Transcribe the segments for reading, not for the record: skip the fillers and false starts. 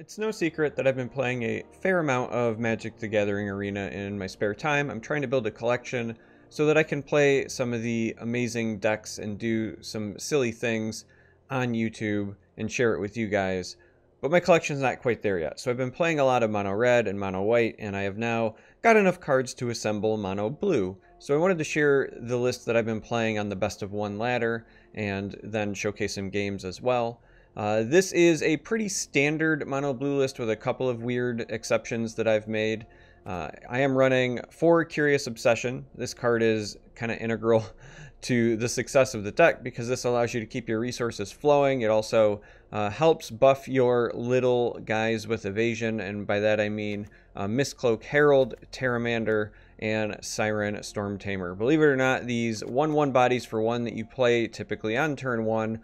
It's no secret that I've been playing a fair amount of Magic the Gathering Arena in my spare time. I'm trying to build a collection so that I can play some of the amazing decks and do some silly things on YouTube and share it with you guys. But my collection's not quite there yet. So I've been playing a lot of mono red and mono white, and I have now got enough cards to assemble mono blue. So I wanted to share the list that I've been playing on the best of one ladder and then showcase some games as well. This is a pretty standard mono blue list with a couple of weird exceptions that I've made. I am running 4 Curious Obsession. This card is kind of integral to the success of the deck because this allows you to keep your resources flowing. It also helps buff your little guys with evasion, and by that I mean Mistcloak Herald, Pteramander, and Siren Stormtamer. Believe it or not, these 1/1 bodies for 1 that you play typically on turn 1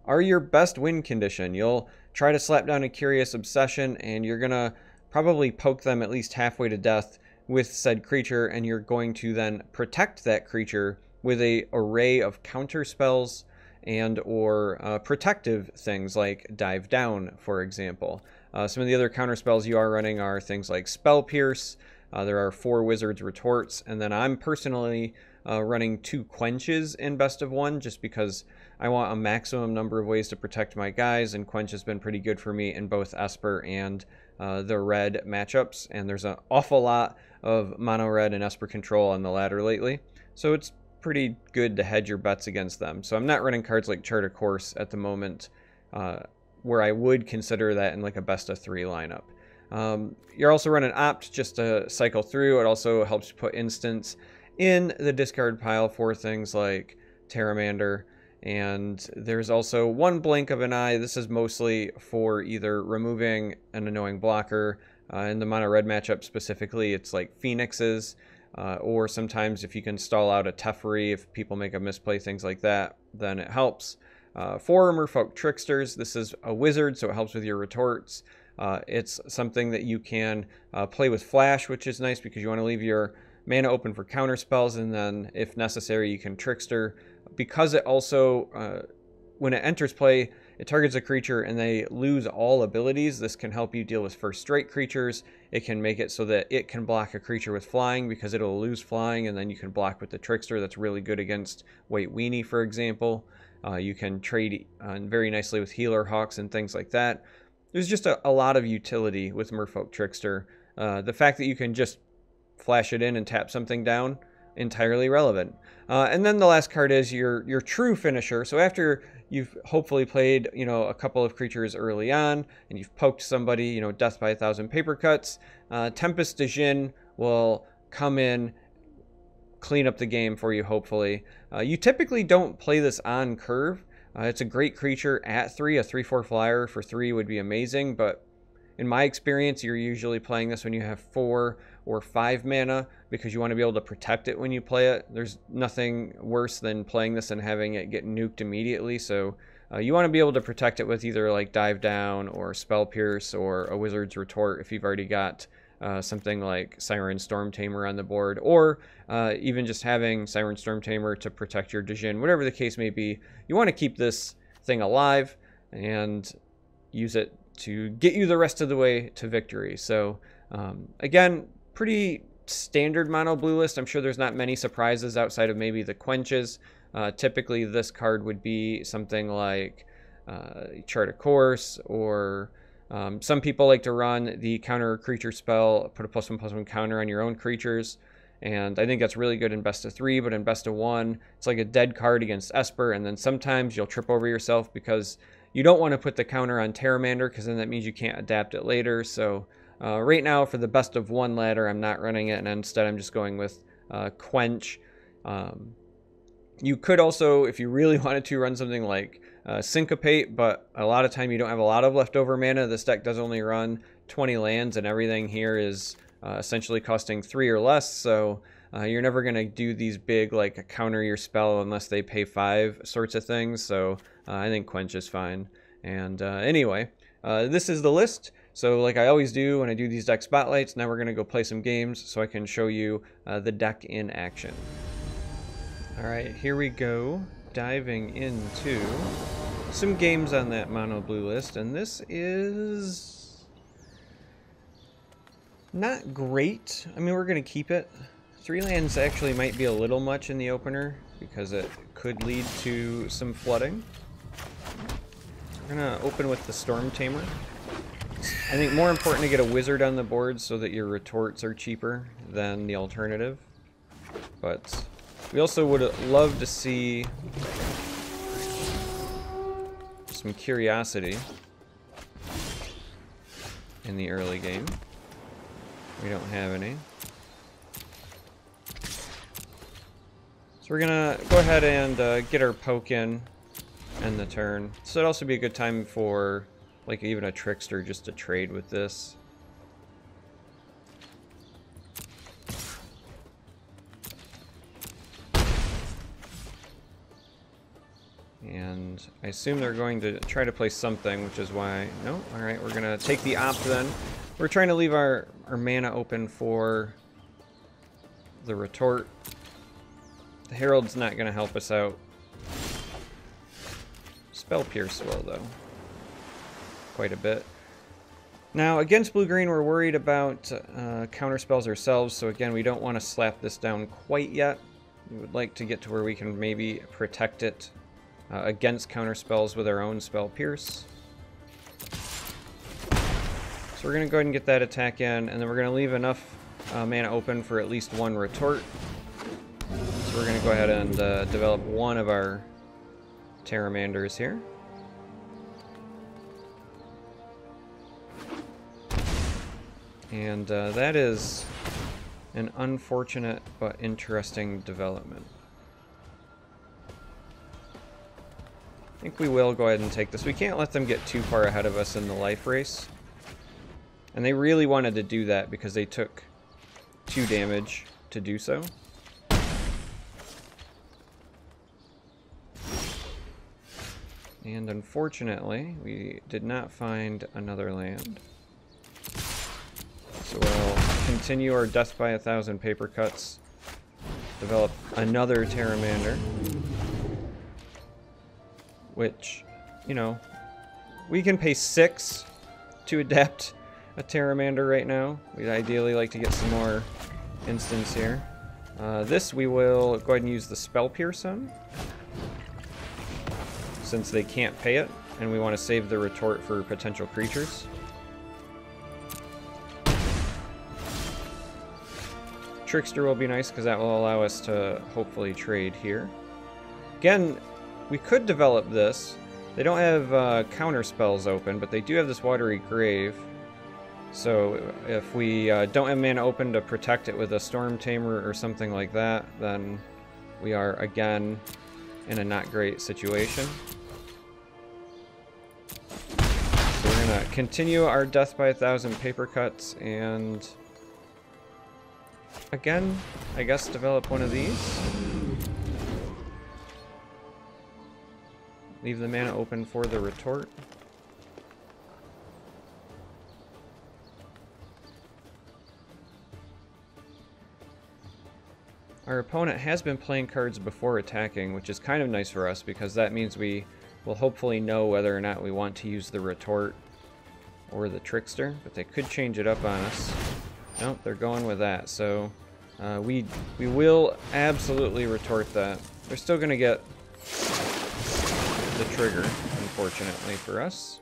are your best win condition. You'll try to slap down a Curious Obsession and you're gonna probably poke them at least halfway to death with said creature, and you're going to then protect that creature with a array of counter spells and or protective things like Dive Down, for example. Some of the other counter spells you are running are things like Spell Pierce. There are 4 Wizard's Retorts, and then I'm personally running 2 Quenches in best of 1 just because I want a maximum number of ways to protect my guys, and Quench has been pretty good for me in both Esper and the red matchups, and there's an awful lot of mono red and Esper control on the ladder lately, so it's pretty good to hedge your bets against them. So I'm not running cards like Chart a Course at the moment, where I would consider that in like a best of 3 lineup. You're also running Opt just to cycle through. It also helps you put instants in the discard pile for things like Pteramander. And there's also 1 Blink of an Eye. This is mostly for either removing an annoying blocker. In the mono red matchup specifically, it's like Phoenixes, or sometimes if you can stall out a Teferi, if people make a misplay, things like that, then it helps. 4 Merfolk Tricksters. This is a wizard, so it helps with your retorts. It's something that you can play with Flash, which is nice because you want to leave your mana open for counter spells, and then if necessary you can Trickster. Because it also, when it enters play, it targets a creature and they lose all abilities. This can help you deal with first strike creatures. It can make it so that it can block a creature with flying because it'll lose flying, and then you can block with the Trickster. That's really good against White Weenie, for example. You can trade very nicely with Healer Hawks and things like that. There's just a lot of utility with Merfolk Trickster. The fact that you can just flash it in and tap something down, entirely relevant. And then the last card is your true finisher. So after you've hopefully played, a couple of creatures early on, and you've poked somebody, death by 1,000 paper cuts, Tempest de Djinn will come in, clean up the game for you, hopefully. You typically don't play this on curve. It's a great creature at 3. A 3/4 flyer for 3 would be amazing, but in my experience, you're usually playing this when you have 4 or 5 mana because you want to be able to protect it when you play it. There's nothing worse than playing this and having it get nuked immediately, so you want to be able to protect it with either like Dive Down or Spell Pierce or a Wizard's Retort if you've already got something like Siren Stormtamer on the board, or even just having Siren Stormtamer to protect your Djinn. Whatever the case may be, you want to keep this thing alive and use it to get you the rest of the way to victory. So again, pretty standard mono blue list. I'm sure there's not many surprises outside of maybe the Quenches. Typically this card would be something like Chart a Course, or some people like to run the counter creature spell, put a +1/+1 counter on your own creatures, and I think that's really good in best of 3, but in best of 1 it's like a dead card against Esper, and then sometimes you'll trip over yourself because you don't want to put the counter on Pteramander because then that means you can't adapt it later. So right now for the best of 1 ladder, I'm not running it, and instead I'm just going with Quench. You could also, if you really wanted to, run something like Syncopate, but a lot of time you don't have a lot of leftover mana. This deck does only run 20 lands, and everything here is essentially costing 3 or less, so you're never going to do these big, like, counter your spell unless they pay 5 sorts of things, so I think Quench is fine. And anyway, this is the list. So like I always do when I do these deck spotlights, now we're going to go play some games so I can show you the deck in action. Alright, here we go, diving into some games on that mono blue list, and this is Not great. I mean, we're going to keep it. 3 lands actually might be a little much in the opener because it could lead to some flooding. We're going to open with the Storm Tamer. I think more important to get a wizard on the board so that your retorts are cheaper than the alternative. But we also would love to see some curiosity in the early game. We don't have any. So we're gonna go ahead and get our poke in end the turn. So it'd also be a good time for like even a trickster just to trade with this. And I assume they're going to try to play something, which is why... No? Alright, we're going to take the op then. We're trying to leave our mana open for the retort. The Herald's not going to help us out. Spell Pierce will, though. Quite a bit. Now, against blue-green, we're worried about counterspells ourselves, so again, we don't want to slap this down quite yet. We would like to get to where we can maybe protect it against counterspells with our own Spell Pierce. So we're going to go ahead and get that attack in, and then we're going to leave enough mana open for at least one retort. So we're going to go ahead and develop one of our Terramanders here. And that is an unfortunate but interesting development. I think we will go ahead and take this. We can't let them get too far ahead of us in the life race. And they really wanted to do that because they took 2 damage to do so. And unfortunately, we did not find another land. So we'll continue our Death by 1,000 paper cuts. Develop another Terramander. Which, you know, we can pay 6 to adapt a Terramander right now. We'd ideally like to get some more instants here. This we will go ahead and use the Spell Pierce on, since they can't pay it, and we want to save the retort for potential creatures. Trickster will be nice because that will allow us to hopefully trade here. Again, we could develop this. They don't have counter spells open, but they do have this Watery Grave. So if we don't have mana open to protect it with a Storm Tamer or something like that, then we are again in a not great situation. So we're gonna continue our Death by 1,000 paper cuts and again, I guess develop one of these. Leave the mana open for the retort. Our opponent has been playing cards before attacking, which is kind of nice for us because that means we will hopefully know whether or not we want to use the retort or the trickster, but they could change it up on us. Nope, they're going with that, so we will absolutely retort that. They're still going to get the trigger, unfortunately for us.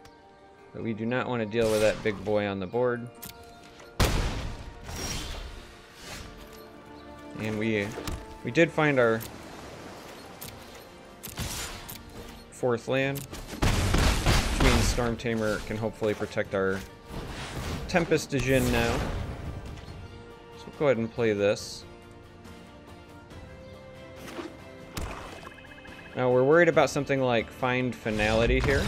But we do not want to deal with that big boy on the board. And we did find our 4th land, which means Storm Tamer can hopefully protect our Tempest de Djinn now. So we'll go ahead and play this. Now we're worried about something like Find Finality here,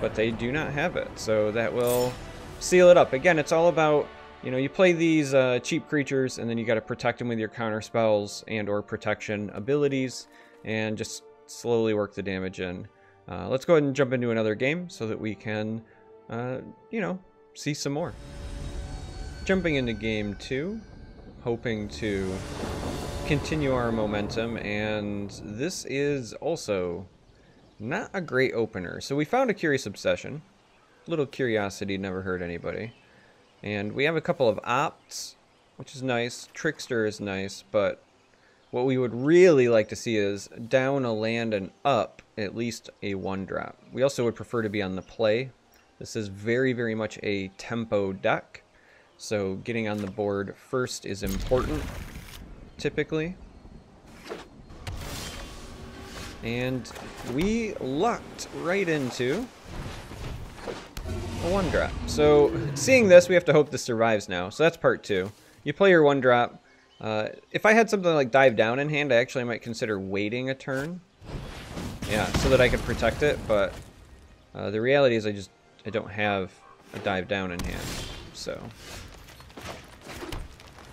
but they do not have it, so that will seal it up. Again, it's all about, you know, you play these cheap creatures and then you got to protect them with your counter spells and or protection abilities and just slowly work the damage in. Let's go ahead and jump into another game so that we can, you know, see some more. Jumping into game 2, hoping to continue our momentum, and this is also not a great opener. So we found a Curious Obsession. Little curiosity never hurt anybody. And we have a couple of opts, which is nice. Trickster is nice, but what we would really like to see is down a land and up at least a 1-drop. We also would prefer to be on the play. This is very, very much a tempo deck, so getting on the board first is important, typically. And we lucked right into a 1-drop. So seeing this, we have to hope this survives now. So that's part 2. You play your 1-drop. If I had something like Dive Down in hand, I actually might consider waiting a turn. Yeah, so that I could protect it, but the reality is I don't have a Dive Down in hand. So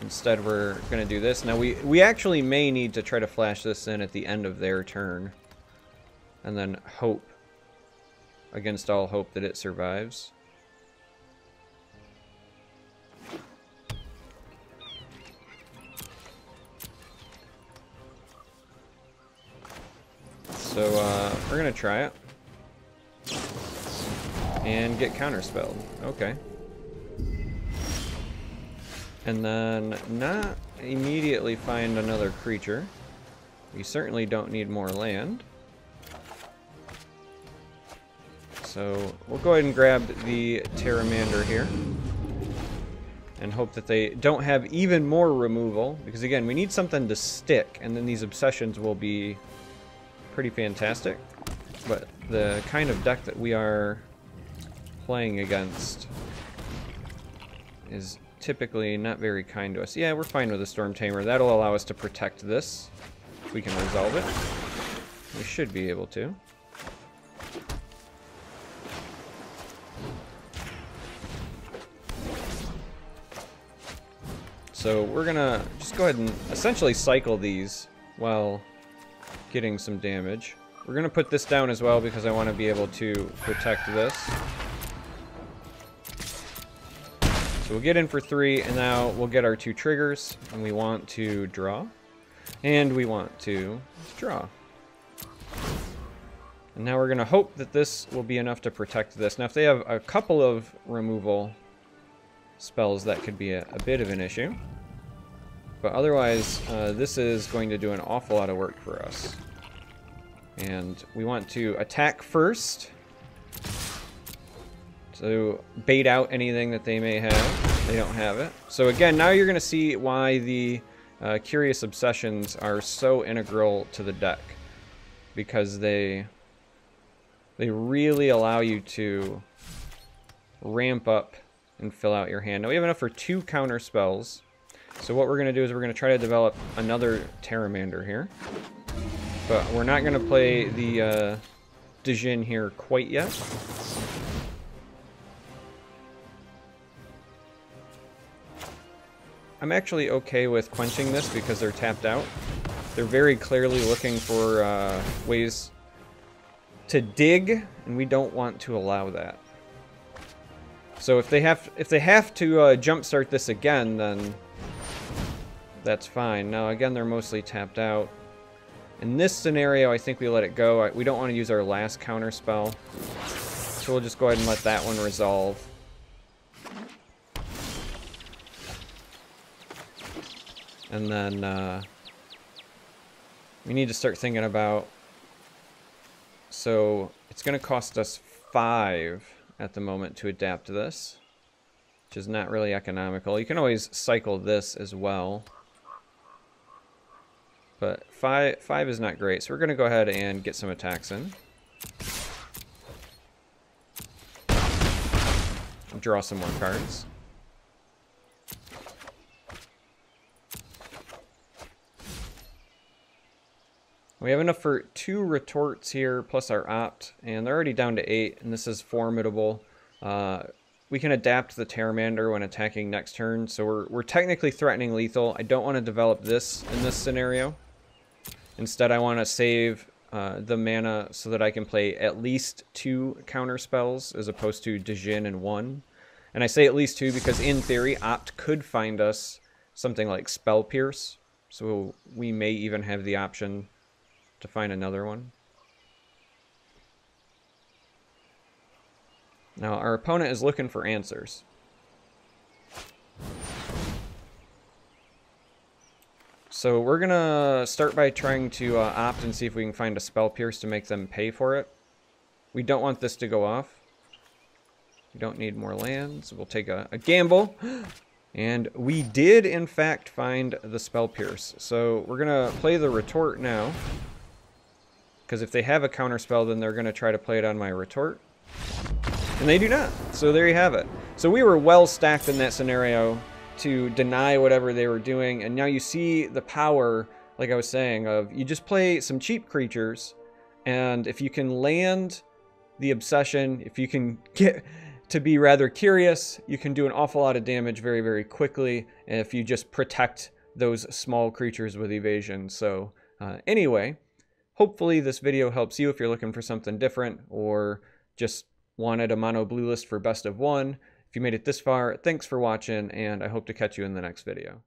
instead we're going to do this. Now we actually may need to try to flash this in at the end of their turn. And then hope, against all hope, that it survives. So we're gonna try it and get counterspelled. Okay. And then not immediately find another creature. We certainly don't need more land. So we'll go ahead and grab the Pteramander here and hope that they don't have even more removal, because again, we need something to stick, and then these obsessions will be pretty fantastic. But the kind of deck that we are playing against is typically not very kind to us. Yeah, we're fine with a Storm Tamer. That'll allow us to protect this. If we can resolve it, we should be able to. So we're gonna just go ahead and essentially cycle these while getting some damage. We're gonna put this down as well because I want to be able to protect this. So we'll get in for 3, and now we'll get our 2 triggers, and we want to draw, and we want to draw. And now we're gonna hope that this will be enough to protect this. Now if they have a couple of removal spells, that could be a bit of an issue. But otherwise, this is going to do an awful lot of work for us. And we want to attack first to bait out anything that they may have. They don't have it. So again, now you're going to see why the Curious Obsessions are so integral to the deck. Because they really allow you to ramp up and fill out your hand. Now we have enough for 2 counter spells. So what we're going to do is we're going to try to develop another Pteramander here. But we're not going to play the Djinn here quite yet. I'm actually okay with quenching this because they're tapped out. They're very clearly looking for ways to dig, and we don't want to allow that. So if they have to jumpstart this again, then that's fine. Now again, they're mostly tapped out. In this scenario, I think we let it go. We don't want to use our last counter spell, so we'll just go ahead and let that one resolve. And then we need to start thinking about, so it's going to cost us 5 at the moment to adapt to this, which is not really economical. You can always cycle this as well, but 5 is not great. So we're going to go ahead and get some attacks in. Draw some more cards. We have enough for 2 retorts here, plus our opt, and they're already down to 8, and this is formidable. We can adapt the Pteramander when attacking next turn, so we're technically threatening lethal. I don't want to develop this in this scenario. Instead, I want to save the mana so that I can play at least 2 counter spells, as opposed to Djinn and 1. And I say at least 2 because, in theory, opt could find us something like Spell Pierce, so we may even have the option to find another one. Now our opponent is looking for answers. So we're gonna start by trying to opt and see if we can find a Spell Pierce to make them pay for it. We don't want this to go off. We don't need more land, so we'll take a gamble. And we did, in fact, find the Spell Pierce. So we're gonna play the Retort now. Because if they have a counter spell, then they're gonna try to play it on my Retort. And they do not. So there you have it. So we were well stacked in that scenario to deny whatever they were doing. And now you see the power, like I was saying, of you just play some cheap creatures. And if you can land the Obsession, if you can get to be rather curious, you can do an awful lot of damage very, very quickly. And if you just protect those small creatures with evasion. So anyway, hopefully this video helps you if you're looking for something different or just wanted a mono blue list for best of one. If you made it this far, thanks for watching, and I hope to catch you in the next video.